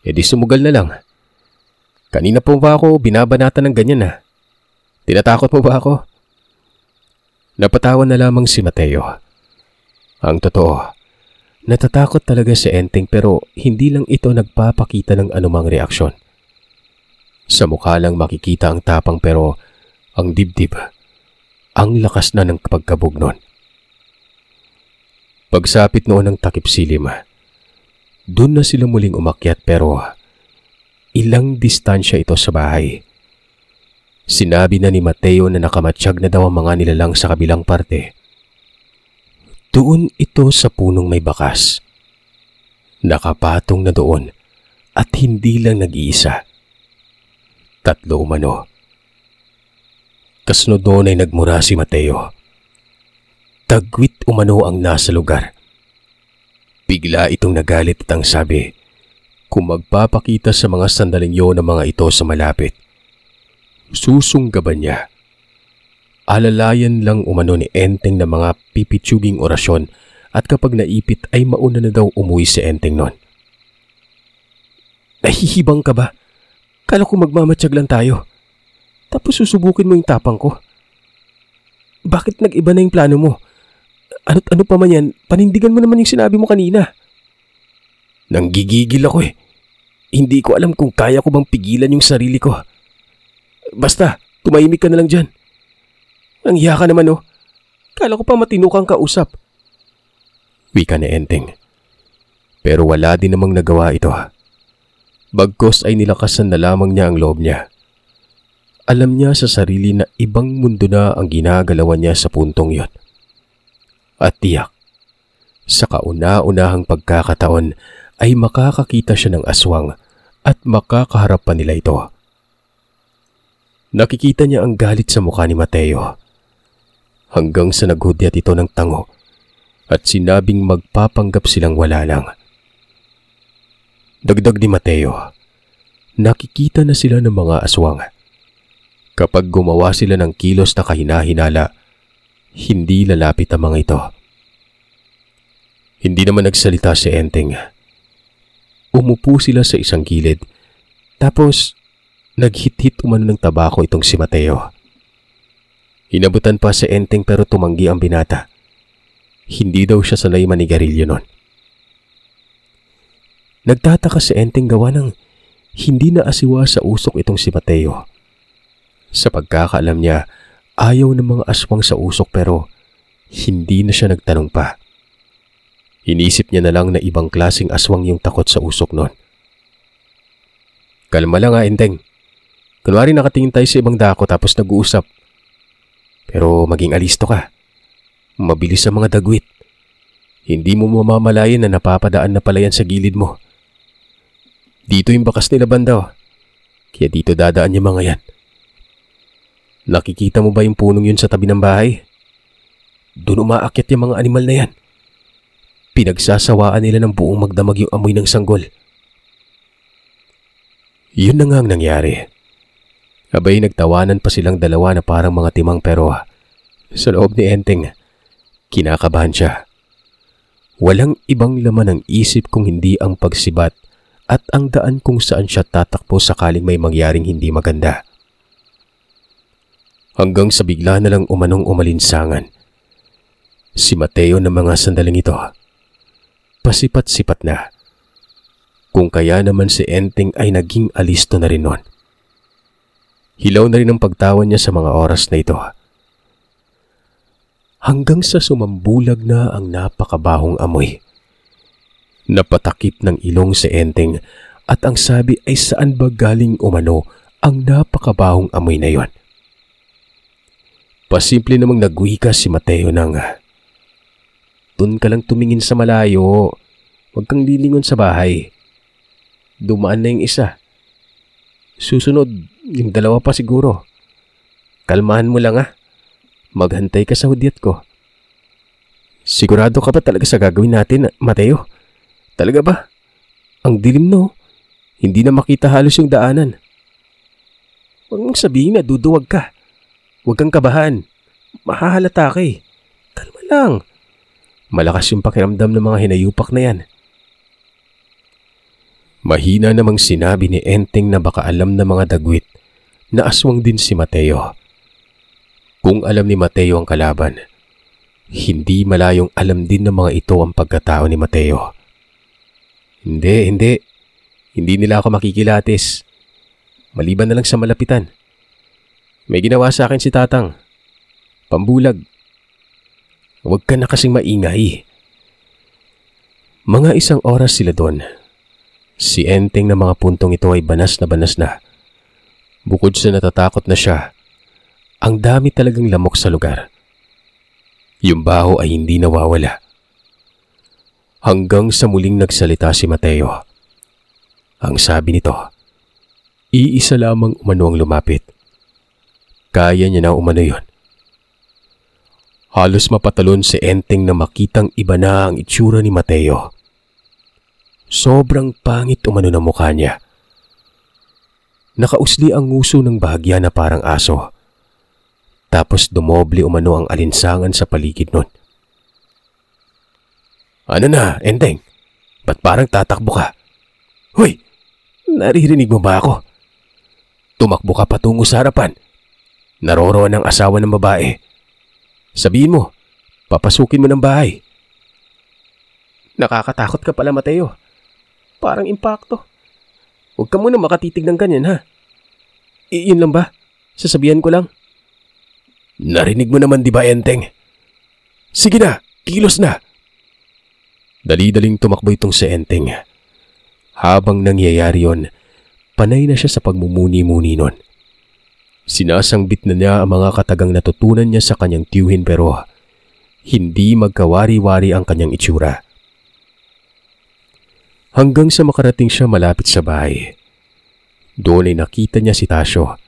E di sumugal na lang. Kanina po ba ako binabanatan ng ganyan ah? Tinatakot mo ba ako? Napatawan na lamang si Mateo. Ang totoo, natatakot talaga si Enteng pero hindi lang ito nagpapakita ng anumang reaksyon. Sa mukha lang makikita ang tapang pero ang dibdib, ang lakas na ng pagkabog nun. Pagsapit noon ng takip silim, doon na sila muling umakyat pero ilang distansya ito sa bahay. Sinabi na ni Mateo na nakamatsyag na daw ang mga nilalang sa kabilang parte. Doon ito sa punong may bakas. Nakapatong na doon at hindi lang nag-iisa. 3 umano. Kasunod noon ay nagmura si Mateo. Dagwit umano ang nasa lugar. Bigla itong nagalit at ang sabi, kung magpapakita sa mga sandaling yun ng mga ito sa malapit, susunggaban niya. Alalayan lang umano ni Enteng na mga pipitsuging orasyon at kapag naipit ay mauna na daw umuwi si Enteng nun. Nahihibang ka ba? Kala ko magmamatsyag lang tayo. Tapos susubukin mo yung tapang ko. Bakit nag-iba na yung plano mo? Ano pa man yan, panindigan mo naman yung sinabi mo kanina. Nanggigigil ako eh. Hindi ko alam kung kaya ko bang pigilan yung sarili ko. Basta, tumahimik ka na lang dyan. Ang hiya ka naman oh. Kala ko pa matino kang kausap. Wika ni Enteng. Pero wala din namang nagawa ito. Bagkos ay nilakasan na lamang niya ang loob niya. Alam niya sa sarili na ibang mundo na ang ginagalawan niya sa puntong yon. At tiyak, sa kauna-unahang pagkakataon ay makakakita siya ng aswang at makakaharap pa nila ito. Nakikita niya ang galit sa mukha ni Mateo. Hanggang sa naghudyat ito ng tango at sinabing magpapanggap silang wala lang. Dagdag ni Mateo, nakikita na sila ng mga aswang. Kapag gumawa sila ng kilos na kahina-hinala, hindi lalapit ang mga ito. Hindi naman nagsalita si Enteng. Umupo sila sa isang gilid, tapos naghit-hit umano ng tabako itong si Mateo. Inabutan pa si Enteng pero tumanggi ang binata. Hindi daw siya sanay manigarilyo nun. Nagtataka si Enteng gawa ng hindi na asiwa sa usok itong si Mateo. Sa pagkakaalam niya, ayaw ng mga aswang sa usok pero hindi na siya nagtanong pa. Inisip niya na lang na ibang klaseng aswang yung takot sa usok nun. Kalma lang ha, Enteng. Kunwari nakatingin tayo sa ibang dako tapos nag-uusap. Pero maging alisto ka. Mabilis ang mga dagwit. Hindi mo mamamalayan na napapadaan na pala yan sa gilid mo. Dito yung bakas nila banda. Kaya dito dadaan yung mga yan. Nakikita mo ba yung punong yun sa tabi ng bahay? Doon umaakyat yung mga animal na yan. Pinagsasawaan nila ng buong magdamag yung amoy ng sanggol. Yun na nga ang nangyari. Abay, nagtawanan pa silang dalawa na parang mga timang, pero sa loob ni Enteng, kinakabahan siya. Walang ibang laman ng isip kung hindi ang pagsibat at ang daan kung saan siya tatakbo sakaling may mangyaring hindi maganda. Hanggang sa bigla na lang umanong umalinsangan. Si Mateo ng mga sandaling ito, pasipat-sipat na. Kung kaya naman si Enteng ay naging alisto na rin nun. Hilaw na rin ang pagtawan niya sa mga oras na ito. Hanggang sa sumambulag na ang napakabahong amoy. Napatakip ng ilong si Enteng at ang sabi ay saan ba galing umano ang napakabahong amoy na yon. Pasimple namang nagwika si Mateo ng, "Dun ka lang tumingin sa malayo. Huwag kang lilingon sa bahay. Dumaan na yung isa. Susunod, yung dalawa pa siguro. Kalmahan mo lang Maghantay ka sa hudyat ko." "Sigurado ka ba talaga sa gagawin natin, Mateo? Talaga ba? Ang dilim no. Hindi na makita halos yung daanan." "Huwag mong sabihin na duduwag ka. Huwag kang kabahan. Mahahalata ka eh. Kalma lang. Malakas yung pakiramdam ng mga hinayupak na yan." Mahina namang sinabi ni Enteng na baka alam ng mga dagwit na aswang din si Mateo. Kung alam ni Mateo ang kalaban, hindi malayong alam din ng mga ito ang pagkatao ni Mateo. Hindi. Hindi nila ako makikilatis. Maliban na lang sa malapitan. May ginawa sa akin si Tatang. Pambulag. Huwag ka na kasing maingay. Mga isang oras sila doon. Si Enteng na mga puntong ito ay banas na. Bukod sa natatakot na siya, ang dami talagang lamok sa lugar. Yung baho ay hindi nawawala. Hanggang sa muling nagsalita si Mateo. Ang sabi nito, iisa lamang umano ang lumapit. Kaya niya na umano yun. Halos mapatalon si Enteng na makitang iba na ang itsura ni Mateo. Sobrang pangit umano ng mukha niya. Nakausli ang nguso ng bahagya na parang aso. Tapos dumoble umano ang alinsangan sa paligid nun. "Ano na, Enteng? Ba't parang tatakbo ka? Hoy! Naririnig mo ba ako? Tumakbo ka patungo sa harapan. Naroroon ang asawa ng babae. Sabihin mo, papasukin mo ng bahay." "Nakakatakot ka pala, Mateo. Parang impakto. Huwag ka muna makatitig ng ganyan, ha? Iyon lang ba? Sasabihan ko lang." "Narinig mo naman di ba, Enteng? Sige na, kilos na." Dali-daling tumakbo itong si Enteng. Habang nangyayari yon, panay na siya sa pagmumuni-muni nun. Sinasangbit na niya ang mga katagang natutunan niya sa kanyang tiyuhin, pero hindi magkawari-wari ang kanyang itsura. Hanggang sa makarating siya malapit sa bahay. Doon ay nakita niya si Tasyo.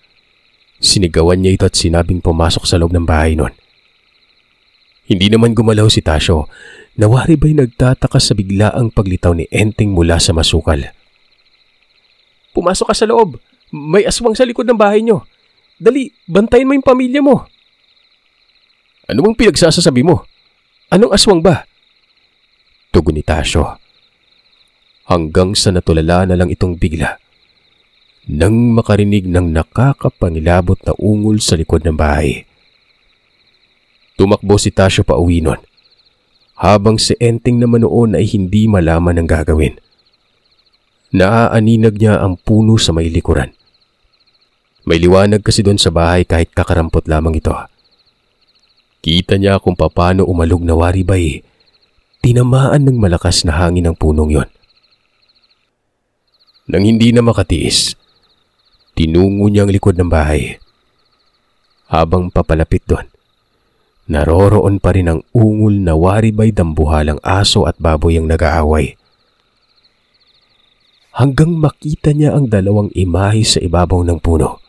Sinigawan niya ito at sinabing pumasok sa loob ng bahay nun. Hindi naman gumalaw si Tasyo. Nawari ba'y nagtataka sa biglaang paglitaw ni Enteng mula sa masukal. "Pumasok ka sa loob. May aswang sa likod ng bahay niyo. Dali, bantayin mo yung pamilya mo." "Ano bang pinagsasasabi mo? Anong aswang ba?" tugon ni Tasyo. Hanggang sa natulala na lang itong bigla nang makarinig ng nakakapangilabot na ungol sa likod ng bahay. Tumakbo si Tasyo pa uwi nun, habang si Enteng naman noon ay hindi malaman ang gagawin. Naaaninag niya ang puno sa may likuran. May liwanag kasi doon sa bahay kahit kakarampot lamang ito. Kita niya kung paano umalog na waribay. Tinamaan ng malakas na hangin ang punong yon. Nang hindi na makatiis, tinungo niya ang likod ng bahay. Habang papalapit doon, naroroon pa rin ang ungol na waribay dambuhalang aso at baboy ang nag-aaway. Hanggang makita niya ang dalawang imahe sa ibabaw ng puno.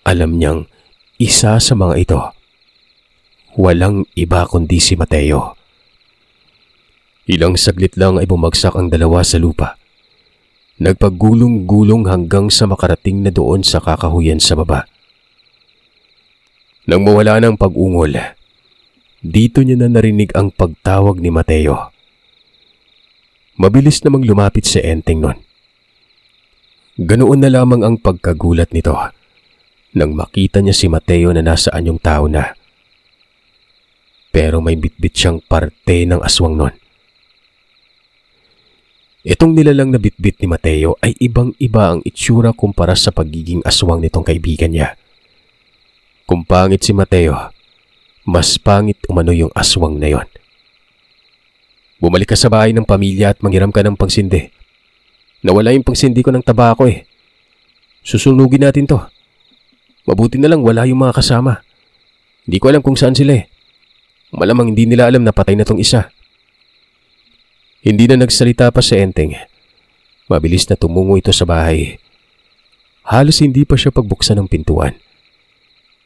Alam niyang isa sa mga ito, walang iba kundi si Mateo. Ilang saglit lang ay bumagsak ang dalawa sa lupa. Nagpagulong-gulong hanggang sa makarating na doon sa kakahuyan sa baba. Nang mawala ng pag-ungol, dito niya na narinig ang pagtawag ni Mateo. Mabilis namang lumapit si Enteng nun. Ganoon na lamang ang pagkagulat nito nang makita niya si Mateo na nasa anyong tao na. Pero may bitbit siyang parte ng aswang nun. Itong nilalang na bitbit ni Mateo ay ibang-iba ang itsura kumpara sa pagiging aswang nitong kaibigan niya. Kung pangit si Mateo, mas pangit umano yung aswang na yon. Bumalik ka sa bahay ng pamilya at manghiram ka ng pangsindi. Nawala yung pangsindi ko ng tabako eh. Susunugin natin to. Mabuti na lang wala yung mga kasama. Hindi ko alam kung saan sila eh. Malamang hindi nila alam na patay na tong isa. Hindi na nagsalita pa si Enteng. Mabilis na tumungo ito sa bahay. Halos hindi pa siya pagbuksan ng pintuan.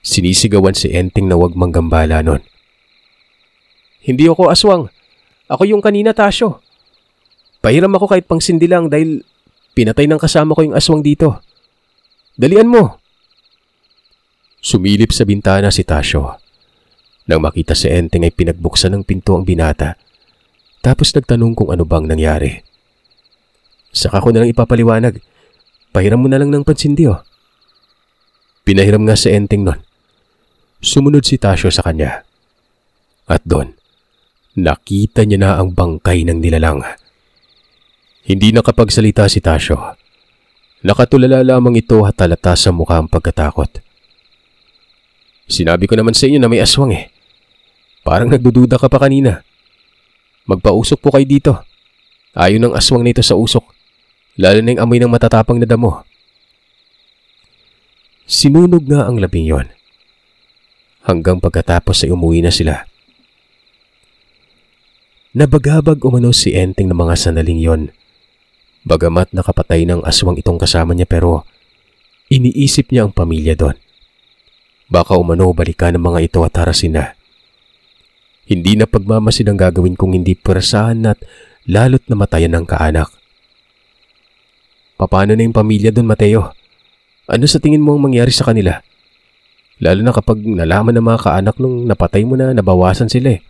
Sinisigawan si Enteng na huwag manggambala nun. Hindi ako aswang. Ako yung kanina, Tasyo. Pahiram ako kahit pangsindi lang dahil pinatay ng kasama ko yung aswang dito. Dalian mo. Sumilip sa bintana si Tasyo. Nang makita si Enteng ay pinagbuksan ng pinto ang binata. Tapos nagtanong kung ano bang nangyari. Saka ko na lang ipapaliwanag. Pahiram mo na lang ng pansindi oh. Pinahiram nga si Enteng nun. Sumunod si Tasyo sa kanya. At doon, nakita niya na ang bangkay ng nilalang. Hindi nakapagsalita si Tasyo. Nakatulala lamang ito at halata sa mukha ang pagkatakot. Sinabi ko naman sa inyo na may aswang eh. Parang nagdududa ka pa kanina. Magpausok po kayo dito. Ayaw ng aswang na ito sa usok. Lalo na yung amoy ng matatapang na damo. Sinunog nga ang labing yon. Hanggang pagkatapos ay umuwi na sila. Nabagabag umano si Enteng ng mga sandaling yon. Bagamat nakapatay ng aswang itong kasama niya pero iniisip niya ang pamilya doon. Baka umano balikan ng mga ito at harasin na. Hindi na pagmamasid ang gagawin kung hindi perasahan at lalot na matayan ng kaanak. Paano na yung pamilya doon, Mateo? Ano sa tingin mo ang mangyari sa kanila? Lalo na kapag nalaman ng mga kaanak nung napatay mo na nabawasan sila eh.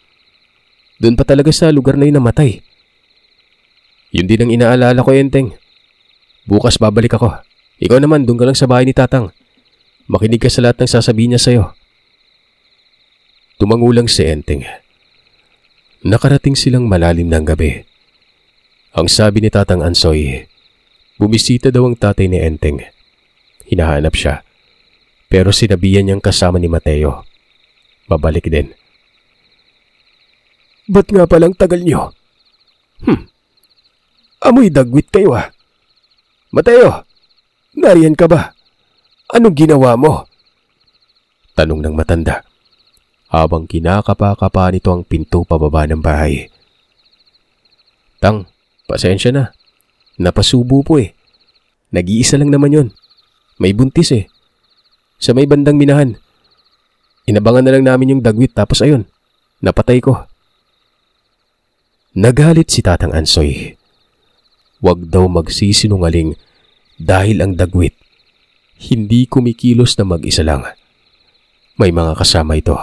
Doon pa talaga sa lugar na yun namatay. Yun din ang inaalala ko, Enteng. Bukas babalik ako. Ikaw naman, doon ka lang sa bahay ni Tatang. Makinig ka sa lahat ng sasabihin niya sa'yo. Tumangulang si Enteng. Nakarating silang malalim ng gabi. Ang sabi ni Tatang Ansoy, bumisita daw ang tatay ni Enteng. Hinahanap siya. Pero sinabihan niyang kasama ni Mateo. Babalik din. Ba't nga palang tagal niyo? Amoy dagwit kayo ah. Mateo, nariyan ka ba? Anong ginawa mo? Tanong ng matanda. Habang kinakapa-kapa nito ang pinto pababa ng bahay. Tang, pasensya na. Napasubo po eh. Nag-iisa lang naman yon. May buntis eh. Sa may bandang minahan. Inabangan na lang namin yung dagwit tapos ayun, napatay ko. Nagalit si Tatang Ansoy. Huwag daw magsisinungaling dahil ang dagwit hindi kumikilos na mag-isa lang. May mga kasama ito.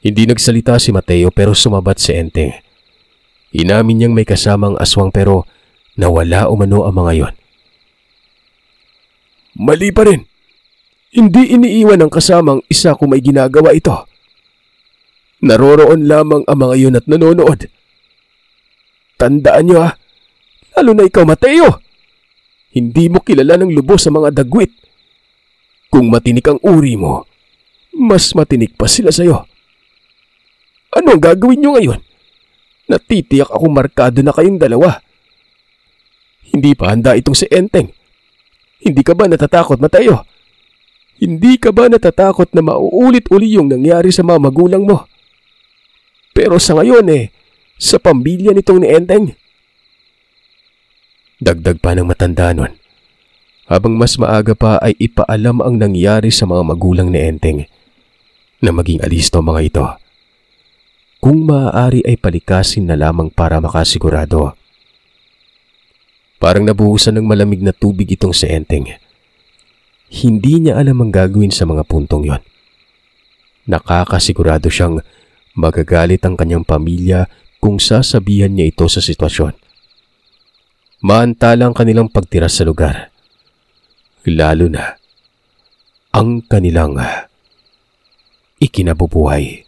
Hindi nagsalita si Mateo pero sumabat si Enteng. Inamin niyang may kasamang aswang pero nawala umano ang mga yon. Mali pa rin. Hindi iniiwan ng kasamang isa kung may ginagawa ito. Naroroon lamang ang mga yun at nanonood. Tandaan niyo ha, lalo na ikaw Mateo. Hindi mo kilala ng lubos sa mga dagwit. Kung matinik ang uri mo, mas matinik pa sila sa'yo. Ano ang gagawin niyo ngayon? Natitiyak akong markado na kayong dalawa. Hindi pa handa itong si Enteng. Hindi ka ba natatakot, Mateo? Hindi ka ba natatakot na mauulit-uli yung nangyari sa mga magulang mo? Pero sa ngayon sa pamilya nitong ni Enteng. Dagdag pa ng matanda nun. Habang mas maaga pa ay ipaalam ang nangyari sa mga magulang ni Enteng na maging alisto mga ito. kung maaari ay palikasin na lamang para makasigurado. Parang nabuhusan ng malamig na tubig itong si Enteng. Hindi niya alam ang gagawin sa mga puntong yon. Nakakasigurado siyang magagalit ang kanyang pamilya kung sasabihan niya ito sa sitwasyon. Maantala ang kanilang pagtira sa lugar. Lalo na ang kanilang ikinabubuhay.